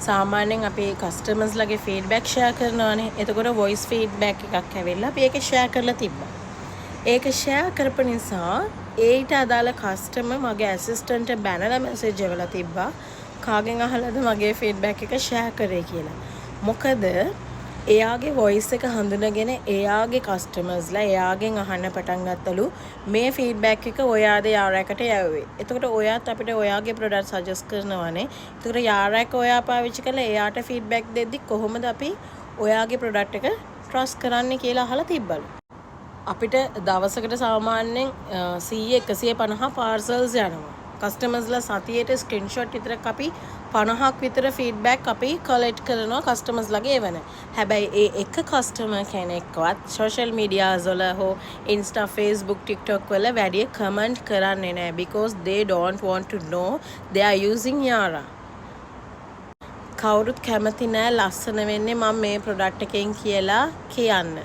සාමාන්‍යයෙන් අපි කස්ටමර්ස්ලාගේ feedback share කරනවානේ. එතකොට වොයිස් ෆීඩ්බැක් එකක් ඇවිල්ලා අපි ඒක ෂෙයා කරලා තිබ්බා. ඒක ෂෙයා කරපු නිසා ඒට අදාළ කස්ටමර් මගේ ඇසිස්ටන්ට් බැනලා මැසේජ් එවලා තිබ්බා. කාගෙන් අහලාද මගේ ෆීඩ්බැක් එක ෂෙයා කරේ කියලා. මොකද එයාගේ වොයිස් එක හඳුනගෙන එයාගේ කස්ටමර්ස්ලා එයාගෙන් අහන්න පටන් ගත්තලු මේ ෆීඩ්බැක් එක ඔයාද යාරාකට යවුවේ. එතකොට ඔයාත් අපිට ඔයාගේ ප්‍රොඩක්ට් සජෙස්ට් කරනවානේ. එතකොට යාරාක ඔයා පාවිච්චි කරලා එයාට ෆීඩ්බැක් දෙද්දි කොහොමද අපි ඔයාගේ ප්‍රොඩක්ට් එක ට්‍රස්ට් කරන්නේ කියලා අහලා තිබ්බලු. අපිට දවසකට සාමාන්‍යයෙන් 100-150 පාර්සල්ස් යනවා. කස්ටමර්ස්ලා සතියේට ස්ක්‍රීන්ෂොට් විතරක් අපි 50ක් විතර ෆීඩ්බැක් අපි කලෙක්ට් කරනවා කස්ටමර්ස්ලාගේ එවන. හැබැයි ඒ එක කස්ටමර් කෙනෙක්වත් සෝෂල් මීඩියාස් වල හෝ ඉන්ස්ටා Facebook TikTok වල වැඩි කමෙන්ට් කරන්නේ නැහැ because they don't want to know they are using Yara. කවුරුත් කැමති නැහැ ලස්සන වෙන්නේ මම මේ ප්‍රොඩක්ට් එකෙන් කියලා කියන්න.